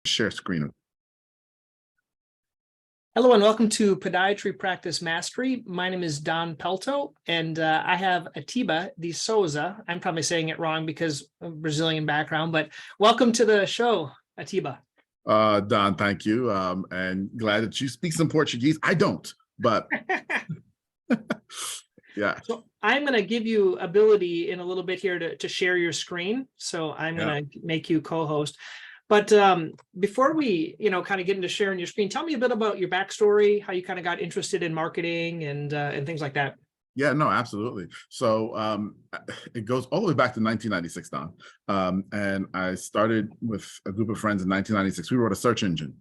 Share screen. Hello and welcome to Podiatry Practice Mastery. My name is Don Pelto, and I have Atiba de Souza. I'm probably saying it wrong because of Brazilian background, but welcome to the show, Atiba. Don, thank you. And glad that you speak some Portuguese. I don't, but yeah. So I'm going to give you ability in a little bit here to share your screen. So I'm going to make you co-host. But before we, kind of get into sharing your screen, tell me a bit about your backstory, how you kind of got interested in marketing and things like that. Yeah, no, absolutely. So it goes all the way back to 1996, Don. And I started with a group of friends in 1996. We wrote a search engine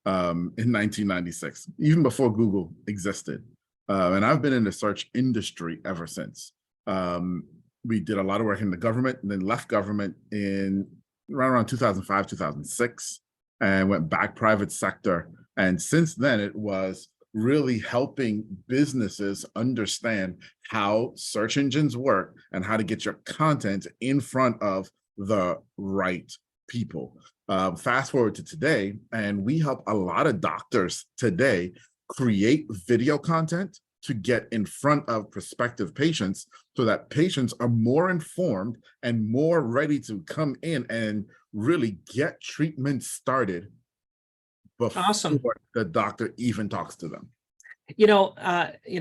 in 1996, even before Google existed. And I've been in the search industry ever since. We did a lot of work in the government and then left government in around 2005, 2006, and went back private sector. And since then, it was really helping businesses understand how search engines work and how to get your content in front of the right people. Fast forward to today, and we help a lot of doctors today create video content to get in front of prospective patients so that patients are more informed and more ready to come in and really get treatment started before the doctor even talks to them.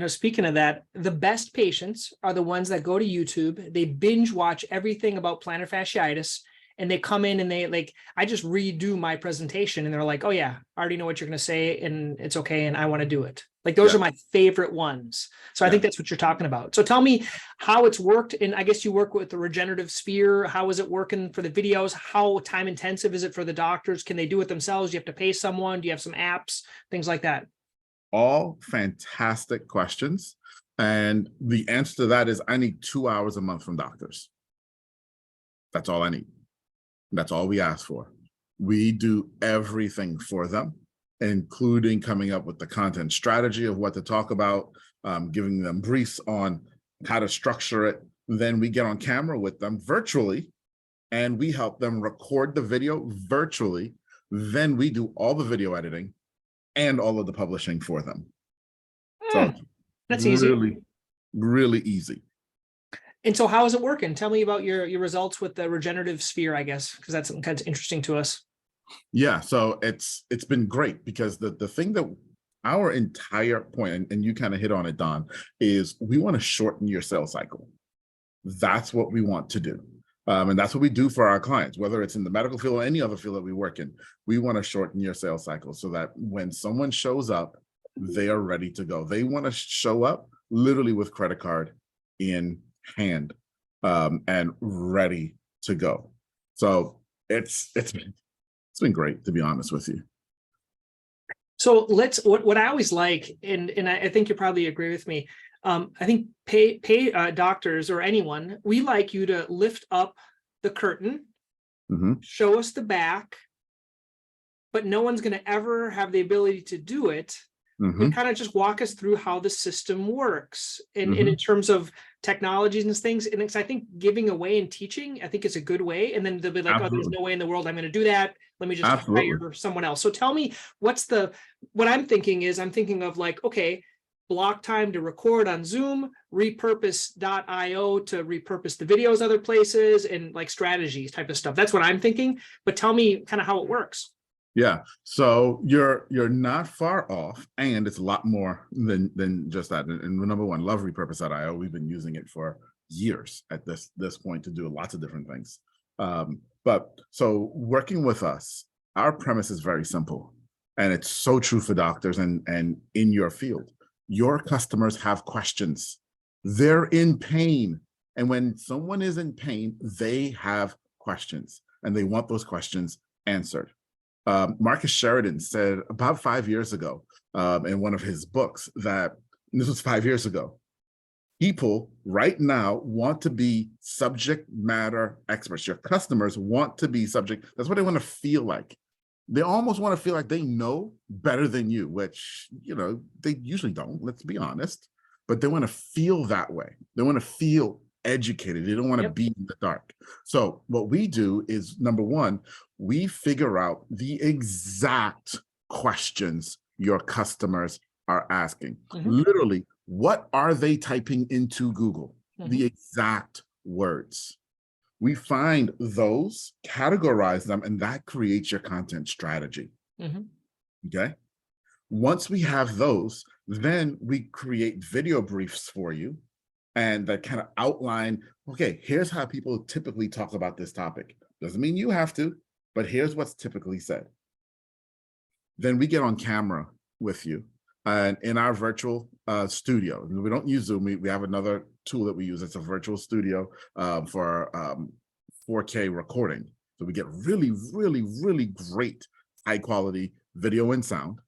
Speaking of that, the best patients are the ones that go to YouTube, they binge watch everything about plantar fasciitis, and they come in and I just redo my presentation and they're like, oh yeah, I already know what you're going to say and it's okay. And I want to do it. Those are my favorite ones. So I think that's what you're talking about. So tell me how it's worked. And I guess you work with the regenerative sphere. How is it working for the videos? How time intensive is it for the doctors? Can they do it themselves? Do you have to pay someone? Do you have some apps, things like that? All fantastic questions. And the answer to that is I need 2 hours a month from doctors. That's all I need. That's all we ask for. We do everything for them, including coming up with the content strategy of what to talk about, giving them briefs on how to structure it. Then we get on camera with them virtually, and we help them record the video virtually. Then we do all the video editing and all of the publishing for them. So that's really, easy. Really easy. And so how is it working? Tell me about your results with the regenerative sphere, I guess, because that's something kind of interesting to us. Yeah, so it's been great because the thing that our entire point, and you kind of hit on it, Don, is we want to shorten your sales cycle. That's what we want to do. And that's what we do for our clients, whether it's in the medical field or any other field that we work in. We want to shorten your sales cycle so that when someone shows up, they are ready to go. They want to show up literally with credit card in hand and ready to go. So it's been great, to be honest with you. So what I always like, and I think you probably agree with me. I think pay doctors or anyone, we like you to lift up the curtain, show us the back, but no one's going to ever have the ability to do it. And kind of just walk us through how the system works and in terms of technologies and things. And I think giving away and teaching, I think is a good way. And then they'll be like, oh, there's no way in the world I'm going to do that. Let me just hire someone else. So tell me what I'm thinking of like, okay, block time to record on Zoom, repurpose.io to repurpose the videos other places, and like strategies type of stuff. That's what I'm thinking. But tell me kind of how it works. Yeah, so you're not far off, and it's a lot more than just that. And number one, love repurpose.io. We've been using it for years at this point to do lots of different things. But so working with us, our premise is very simple, and it's so true for doctors and in your field. Your customers have questions. They're in pain, and when someone is in pain, they have questions, and they want those questions answered. Marcus Sheridan said about 5 years ago in one of his books that, and this was 5 years ago, people right now want to be subject matter experts. Your customers want to be subject. That's what they want to feel like. They almost want to feel like they know better than you, which, they usually don't, let's be honest, but they want to feel that way. They want to feel educated. They don't want to be in the dark. So what we do is, number one, we figure out the exact questions your customers are asking. Literally, what are they typing into Google? The exact words. We find those, categorize them, and that creates your content strategy. Okay. Once we have those, then we create video briefs for you, and that kind of outline, okay, here's how people typically talk about this topic. Doesn't mean you have to, but here's what's typically said. Then we get on camera with you and in our virtual studio. We don't use Zoom. We have another tool that we use. It's a virtual studio for 4K recording. So we get really, really, really great high quality video and sound.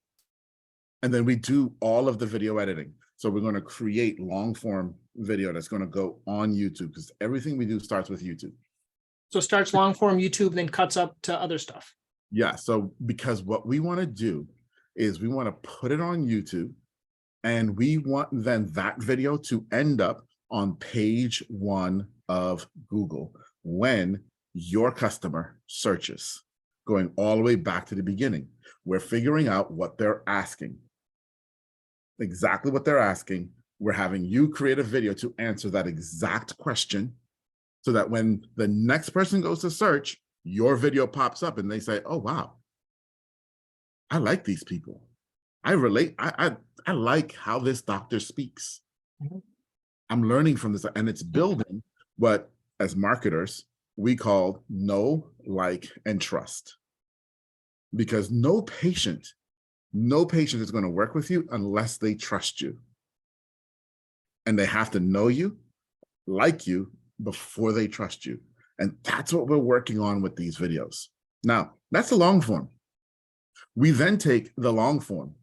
And then we do all of the video editing. So we're going to create long form video that's going to go on YouTube, because everything we do starts with YouTube. So starts long form YouTube, then cuts up to other stuff. Yeah. So because what we want to do is we want to put it on YouTube, and we want then that video to end up on page 1 of Google when your customer searches, going all the way back to the beginning. We're figuring out what they're asking, exactly what they're asking. We're having you create a video to answer that exact question, so that when the next person goes to search, your video pops up and they say, oh, wow, I like these people. I relate. I like how this doctor speaks. I'm learning from this, and it's building what, as marketers, we call know, like, and trust. Because no patient is going to work with you unless they trust you. And they have to know you, like you, before they trust you. And that's what we're working on with these videos. Now, that's the long form. We then take the long form,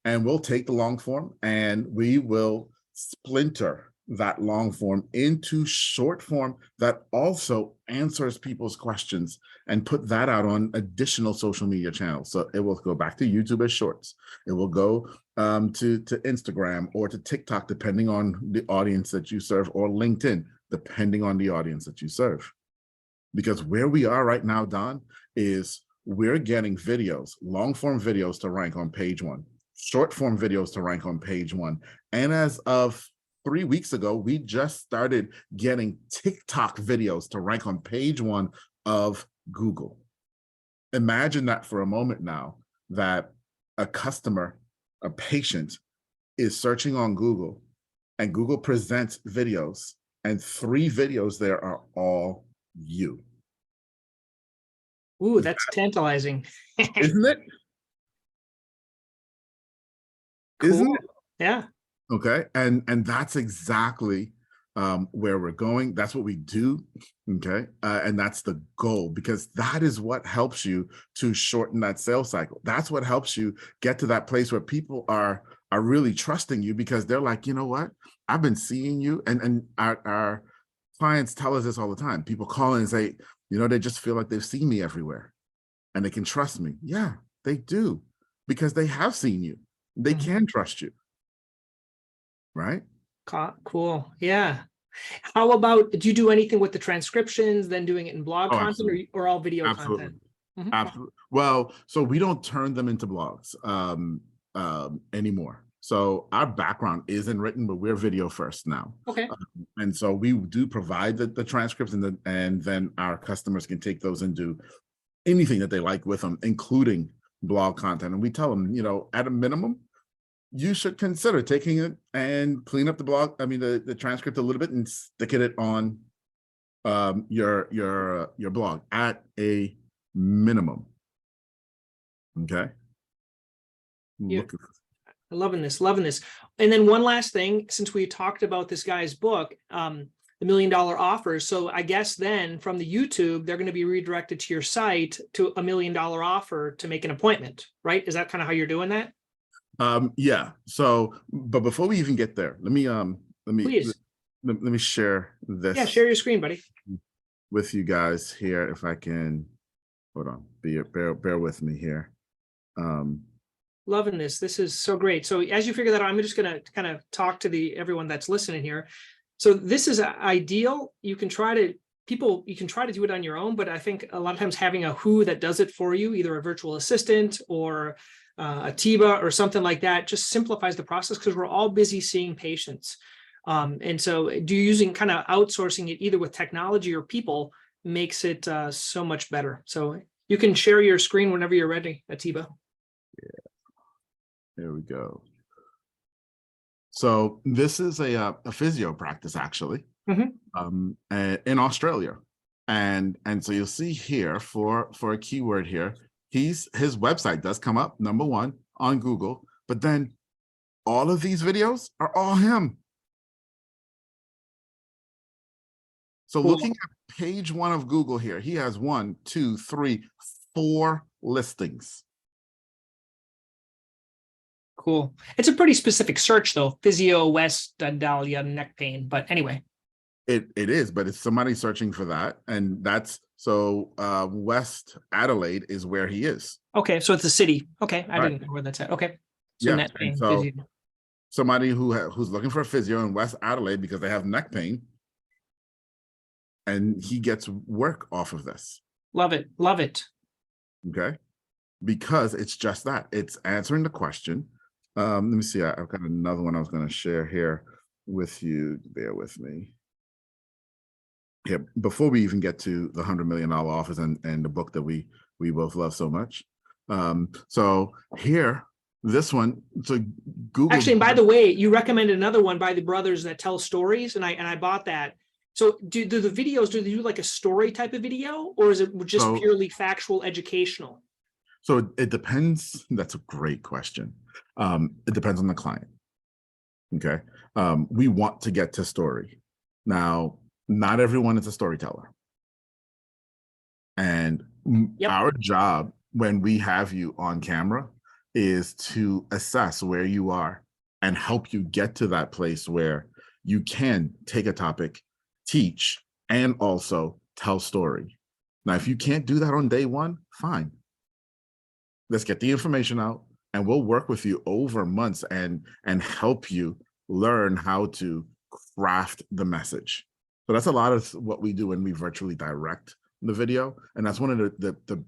and we'll take the long form and we will splinter that long form into short form that also answers people's questions, and put that out on additional social media channels. So it will go back to YouTube as shorts. It will go to Instagram or to TikTok, depending on the audience that you serve, or LinkedIn, depending on the audience that you serve. Because where we are right now, Don, is we're getting videos, long form videos, to rank on page 1, short form videos to rank on page 1. And as of 3 weeks ago, we just started getting TikTok videos to rank on page 1 of Google. Imagine that for a moment now, that a customer, a patient, is searching on Google, and Google presents videos, and 3 videos there are all you. Ooh, that's tantalizing. Isn't it? Cool. Isn't it? Yeah. Okay. And that's exactly where we're going. That's what we do. Okay. And that's the goal, because that is what helps you to shorten that sales cycle. That's what helps you get to that place where people are really trusting you, because they're like, you know what? I've been seeing you. And our clients tell us this all the time. People call in and say, you know, they just feel like they've seen me everywhere and they can trust me. Yeah, they do, because they have seen you. They can trust you. Right? Cool. Yeah. How about, do you do anything with the transcriptions, then doing it in blog content, or all video content? Absolutely. Well, so we don't turn them into blogs anymore. So our background isn't written, but we're video first now. Okay. And so we do provide the transcripts, and then our customers can take those and do anything that they like with them, including blog content. And we tell them, you know, at a minimum, you should consider taking it and clean up the blog. I mean, the transcript a little bit, and sticking it on your blog at a minimum. Okay. Yeah. Loving this. And then one last thing, since we talked about this guy's book, the $1 Million Offer. So I guess then from the YouTube, they're going to be redirected to your site to $1 Million Offer to make an appointment, right? Is that kind of how you're doing that? Yeah. So, but before we even get there, let me share this. Yeah, share your screen, buddy. With you guys here, if I can. Hold on. Bear with me here. Loving this. This is so great. So as you figure that out, I'm just going to kind of talk to everyone that's listening here. So this is ideal. You can try to do it on your own, but I think a lot of times having a who that does it for you, either a virtual assistant or Atiba or something like that, just simplifies the process because we're all busy seeing patients. And so using kind of outsourcing it either with technology or people makes it so much better. So you can share your screen whenever you're ready, Atiba. Yeah. There we go. So this is a physio practice actually, in Australia, and so you'll see here for a keyword here, his website does come up #1 on Google, but then all of these videos are all him. So looking at page 1 of Google here, he has 1, 2, 3, 4 listings. Cool. It's a pretty specific search though, physio West Dahlia neck pain, but anyway. It is, but it's somebody searching for that, and that's so West Adelaide is where he is. Okay, so it's a city. Okay, I Right. didn't know where that's at. Okay, so Yeah, neck pain, and so physio. somebody who's looking for a physio in West Adelaide because they have neck pain, and he gets work off of this. Love it, love it. Okay, because it's just that, it's answering the question. Let me see, I've got another one I was going to share here with you. Bear with me. Yeah, before we even get to the $100 million offers and the book that we both love so much. So here, this one, so Google. Actually, and by the way, you recommended another one by the brothers that tell stories, and I bought that. So do the videos, do they do like a story type of video, or is it just purely factual educational? So it depends. That's a great question. It depends on the client. Okay. We want to get to story. Now, not everyone is a storyteller. And our job when we have you on camera is to assess where you are and help you get to that place where you can take a topic, teach, and also tell story. Now, if you can't do that on day 1, fine. Let's get the information out and we'll work with you over months and help you learn how to craft the message. So that's a lot of what we do when we virtually direct the video. And that's one of the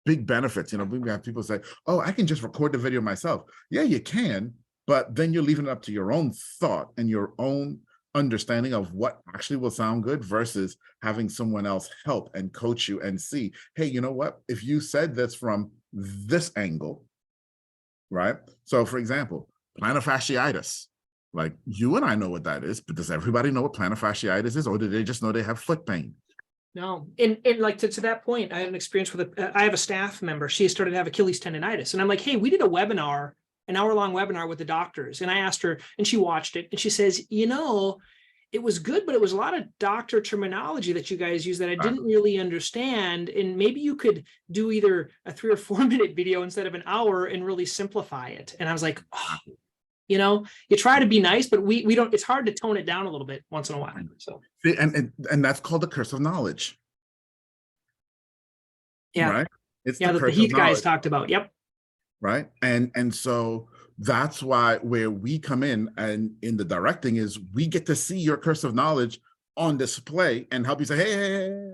big benefits. You know, we have people say, oh, I can just record the video myself. Yeah, you can, but then you're leaving it up to your own thought and your own understanding of what actually will sound good versus having someone else help and coach you and see, hey, you know what, if you said this from this angle, right? So for example, plantar fasciitis, like you and I know what that is, but does everybody know what plantar fasciitis is, or do they just know they have foot pain? No, and like to that point, I had an experience with I have a staff member. She started to have Achilles tendonitis, and I'm like, hey, we did a webinar, an hour-long webinar with the doctors, and I asked her, and she watched it, and she says, you know, it was good, but it was a lot of doctor terminology that you guys use that I didn't really understand, and maybe you could do either a 3 or 4 minute video instead of an hour and really simplify it. And I was like, oh, you know, you try to be nice, but we don't, it's hard to tone it down a little bit once in a while. So and that's called the curse of knowledge. Yeah. Right. It's the Heath guys talked about. Yep. Right. And so that's why where we come in and in the directing is we get to see your curse of knowledge on display and help you say, hey,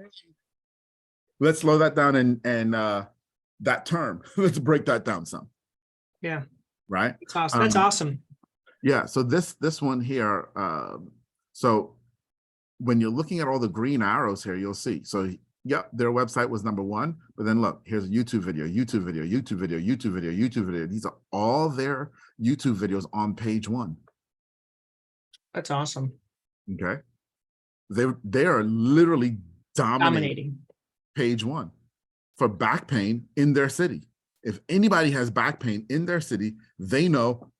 let's slow that down and that term, let's break that down some. Yeah. Right. That's awesome. That's awesome. Yeah. So this one here, so when you're looking at all the green arrows here, you'll see. So yeah, their website was #1, but then look, here's a YouTube video, YouTube video, YouTube video, YouTube video, YouTube video. These are all their YouTube videos on page 1. That's awesome. Okay. They are literally dominating page 1 for back pain in their city. If anybody has back pain in their city, they know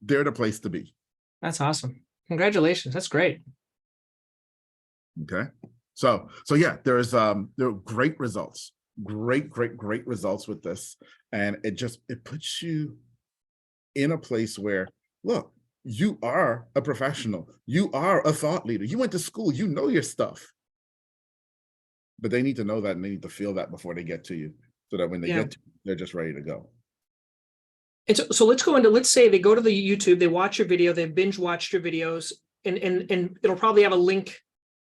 they're the place to be. That's awesome. Congratulations. That's great. Okay. So yeah, there are great results, great results with this. And it puts you in a place where, look, you are a professional. You are a thought leader. You went to school, you know your stuff. But they need to know that and they need to feel that before they get to you, so that when they get to you, they're just ready to go. And so let's go into, let's say they go to the YouTube, they watch your video, they binge watched your videos, and it'll probably have a link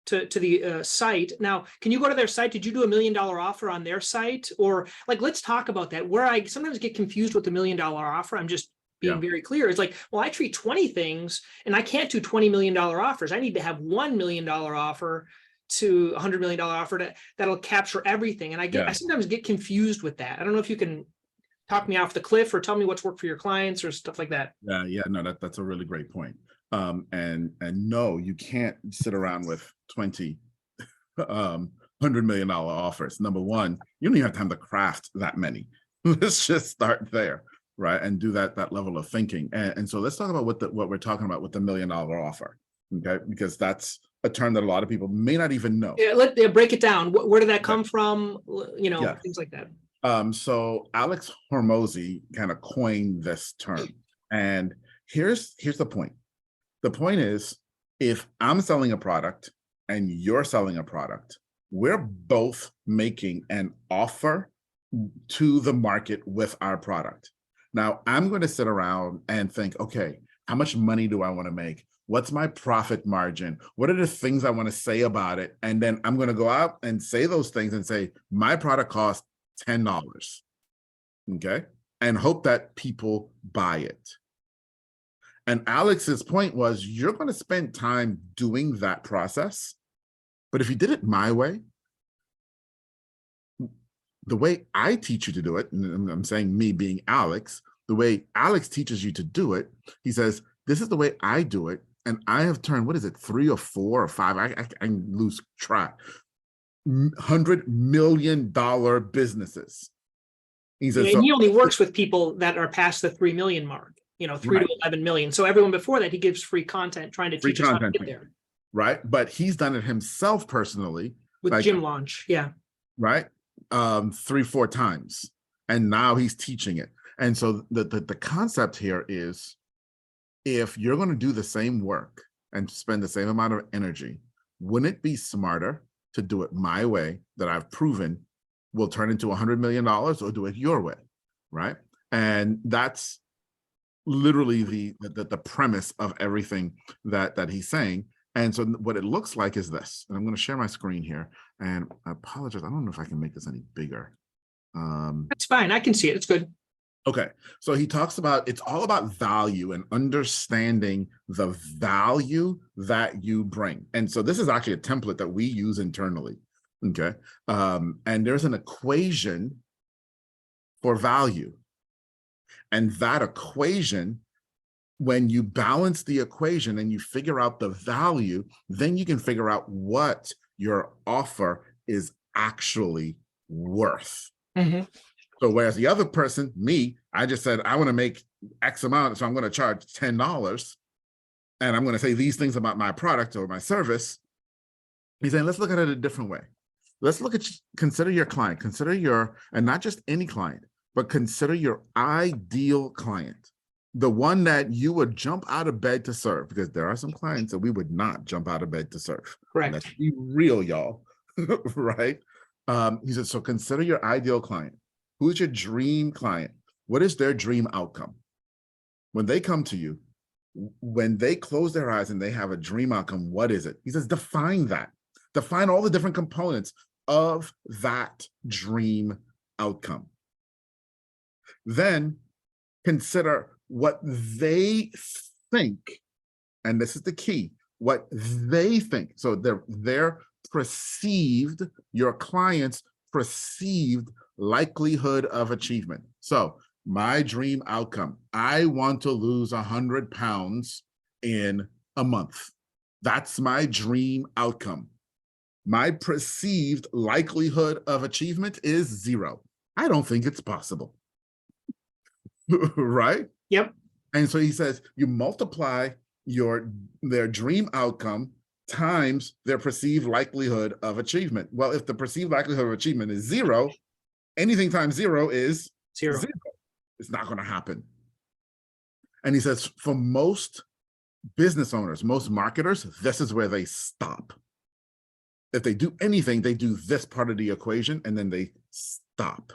to the site. Now, can you go to their site? Did you do $1 million offer on their site? Or like, let's talk about that. Where I sometimes get confused with the $1 million offer, I'm just being very clear. It's like, well, I treat 20 things and I can't do $20 million offers. I need to have $1 million offer to a $100 million offer that'll capture everything. And I sometimes get confused with that. I don't know if you can talk me off the cliff or tell me what's worked for your clients or stuff like that. Yeah, no, that's a really great point. And no, you can't sit around with 20 $100 million offers. Number one, you don't even have time to craft that many. Let's just start there, right? And do that level of thinking. And so let's talk about what we're talking about with the $1 million offer, okay? Because that's a term that a lot of people may not even know. Yeah, break it down. Where did that come from? You know, things like that. So Alex Hormozy kind of coined this term. And here's the point. The point is, if I'm selling a product and you're selling a product, we're both making an offer to the market with our product. Now, I'm going to sit around and think, okay, how much money do I want to make? What's my profit margin? What are the things I want to say about it? And then I'm going to go out and say those things and say, my product costs $10, okay? And hope that people buy it. And Alex's point was, you're going to spend time doing that process. But if you did it my way, the way I teach you to do it, and I'm saying me being Alex, the way Alex teaches you to do it, he says, this is the way I do it. And I have turned, what is it, 3 or 4 or 5, I lose track, $100 million businesses. He says, and he only works with people that are past the 3 million mark, you know, 3 to 11 million. So everyone before that, he gives free content trying to teach us how to get there. Right. But he's done it himself personally. With like, Gym Launch. Yeah. Right. 3-4 times. And now he's teaching it. And so the concept here is, if you're going to do the same work and spend the same amount of energy, wouldn't it be smarter to do it my way that I've proven will turn into $100 million, or do it your way, right? And that's literally the premise of everything that he's saying. And so what it looks like is this, and I'm going to share my screen here, and I apologize, I don't know if I can make this any bigger. That's fine, I can see it, it's good. Okay, so he talks about, it's all about value and understanding the value that you bring. And so this is actually a template that we use internally, okay? And there's an equation for value. And that equation, when you balance the equation and you figure out the value, then you can figure out what your offer is actually worth. Mm-hmm. So whereas the other person, me, I just said, I want to make X amount, so I'm going to charge $10, and I'm going to say these things about my product or my service. He's saying, let's look at it a different way. Let's look at, consider your client, consider your, and not just any client, but consider your ideal client, the one that you would jump out of bed to serve, because there are some clients that we would not jump out of bed to serve. Correct. Let's be real, y'all, right? He said, so consider your ideal client. Who's your dream client? What is their dream outcome? When they come to you, when they close their eyes and they have a dream outcome, what is it? He says, define that. Define all the different components of that dream outcome. Then consider what they think, and this is the key, what they think. So their perceived, your client's perceived likelihood of achievement. So my dream outcome, I want to lose 100 pounds in a month. That's my dream outcome. My perceived likelihood of achievement is 0. I don't think it's possible. Right? Yep. And so he says, you multiply their dream outcome times their perceived likelihood of achievement. Well, if the perceived likelihood of achievement is 0, anything times 0 is 0. It's not going to happen. And he says, for most business owners, most marketers, this is where they stop. If they do anything, they do this part of the equation and then they stop.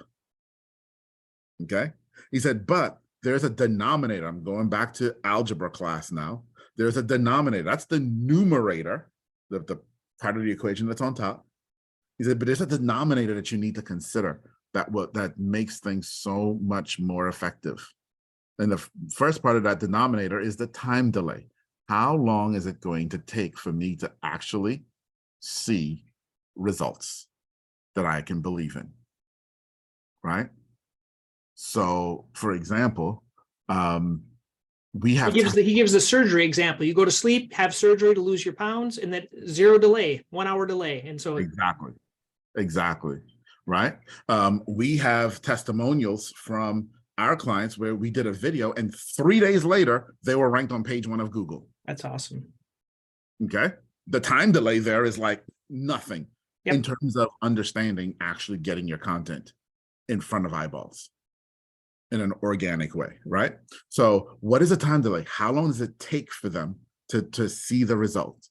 Okay? He said, but there's a denominator. I'm going back to algebra class now. There's a denominator. That's the numerator, the part of the equation that's on top. He said, but there's a denominator that you need to consider that makes things so much more effective. And the first part of that denominator is the time delay. How long is it going to take for me to actually see results that I can believe in, right? So, for example, we have he gives the surgery example. You go to sleep, have surgery to lose your pounds, and then 0 delay, 1 hour delay. And so exactly, right? We have testimonials from our clients where we did a video and 3 days later, they were ranked on page 1 of Google. That's awesome. Okay. The time delay there is like nothing Yep. in terms of understanding actually getting your content in front of eyeballs in an organic way, right? So what is a time delay? How long does it take for them to see the result?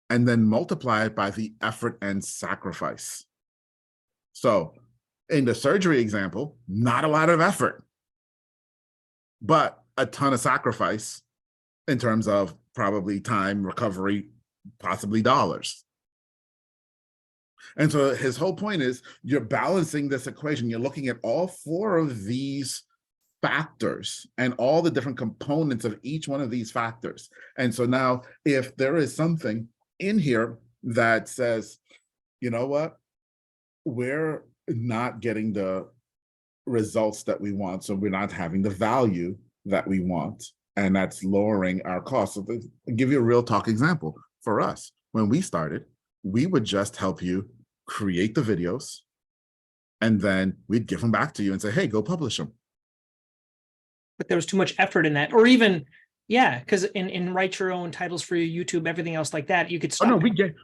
And then multiply it by the effort and sacrifice. So in the surgery example, not a lot of effort, but a ton of sacrifice in terms of probably time, recovery, possibly dollars. And so his whole point is you're balancing this equation. You're looking at all 4 of these factors and all the different components of each one of these factors. And so now if there is something in here that says, you know what, we're not getting the results that we want, so we're not having the value that we want, and that's lowering our costs. So I'll give you a real talk example. For us, when we started, we would just help you create the videos, and then we'd give them back to you and say, hey, go publish them. But there was too much effort in that, or even, yeah, because in write your own titles for your YouTube, everything else like that, you could stop. Oh,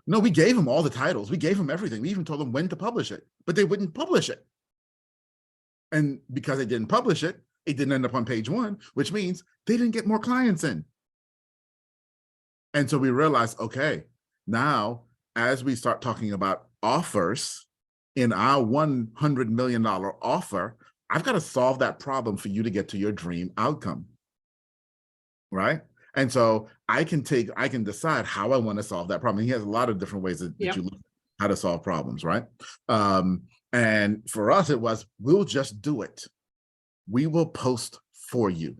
no, we gave them all the titles. We gave them everything. We even told them when to publish it, but they wouldn't publish it. And because they didn't publish it, it didn't end up on page 1, which means they didn't get more clients in. And so we realized, okay, now as we start talking about offers in our $100 million offer, I've got to solve that problem for you to get to your dream outcome, right? And so I can decide how I want to solve that problem. He has a lot of different ways that you look at how to solve problems, right? And for us, it was, we'll just do it. We will post for you.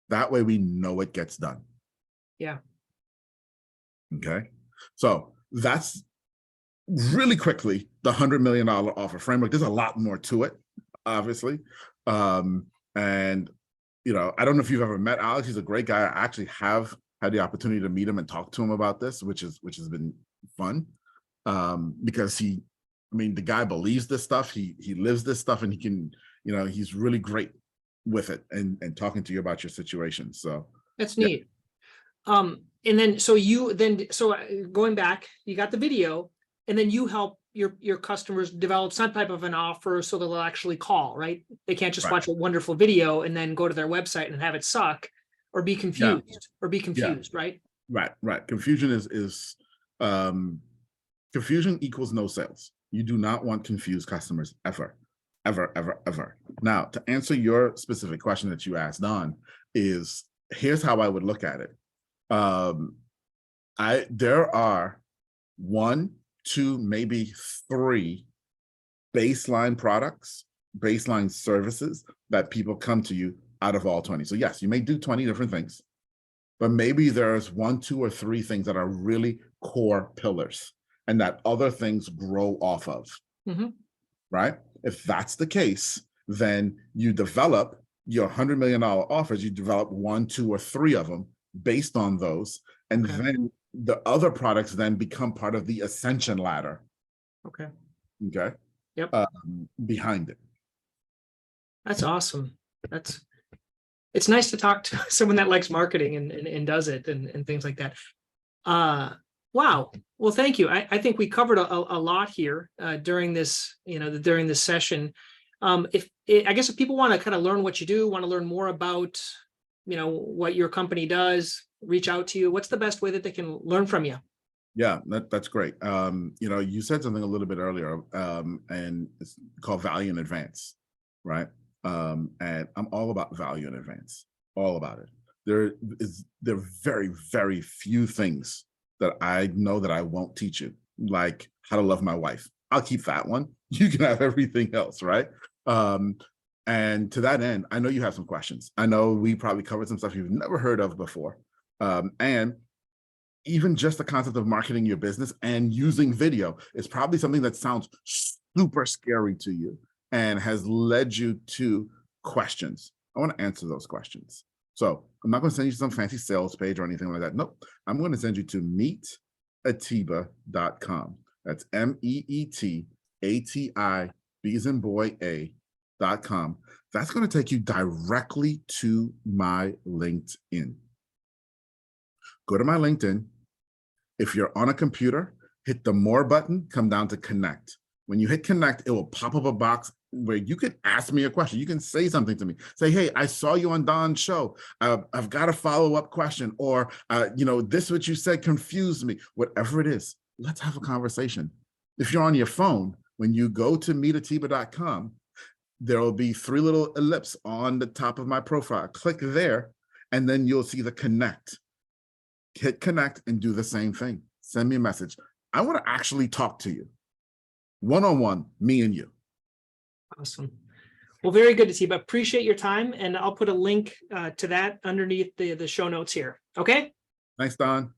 That way we know it gets done. Yeah. Okay. So that's really quickly the $100 million offer framework. There's a lot more to it, obviously. And, you know, I don't know if you've ever met Alex. He's a great guy. I actually have had the opportunity to meet him and talk to him about this, which has been fun. Because the guy believes this stuff. He lives this stuff, and he can, you know, he's really great with it and talking to you about your situation. So that's neat. Yeah. And then, so going back, you got the video, and then you help your customers develop some type of an offer so they'll actually call, right? They can't just watch a wonderful video and then go to their website and have it suck or be confused, right? Right. Confusion confusion equals no sales. You do not want confused customers ever. Now, to answer your specific question that you asked, Don, here's how I would look at it. There are 1, 2, maybe 3 baseline products, baseline services that people come to you out of all 20. So yes, you may do 20 different things, but maybe there's 1, 2, or 3 things that are really core pillars and that other things grow off of, right? If that's the case, then you develop your $100 million offers, you develop 1, 2, or 3 of them based on those. And then the other products then become part of the ascension ladder. Okay. Yep. Behind it. That's awesome. It's nice to talk to someone that likes marketing and does it and things like that. Wow. Well, thank you. I think we covered a lot here during this, during this session. I guess if people want to kind of learn what you do, want to learn more about, what your company does, reach out to you, what's the best way that they can learn from you? Yeah, that's great. You said something a little bit earlier, and it's called value in advance, right? And I'm all about value in advance, all about it. there are very, very few things that I know that I won't teach you, like how to love my wife. I'll keep that one. You can have everything else, right? And to that end, I know you have some questions. I know we probably covered some stuff you've never heard of before. And even just the concept of marketing your business and using video is probably something that sounds super scary to you and has led you to questions. I want to answer those questions. So I'm not going to send you some fancy sales page or anything like that. Nope. I'm going to send you to meetatiba.com. That's MEETATI, B as in boy, A.com. That's going to take you directly to my LinkedIn. Go to my LinkedIn. If you're on a computer, hit the more button, come down to connect. When you hit connect, it will pop up a box where you can ask me a question. You can say something to me. Say, hey, I saw you on Don's show. I've got a follow-up question, or, this what you said confused me. Whatever it is, let's have a conversation. If you're on your phone, when you go to meetatiba.com, there will be 3 little ellipses on the top of my profile. Click there, and then you'll see the connect. Hit connect and do the same thing. Send me a message. I want to actually talk to you. One-on-one, me and you. Awesome. Well, very good, Atiba. Appreciate your time. And I'll put a link to that underneath the show notes here. Okay. Thanks, Don.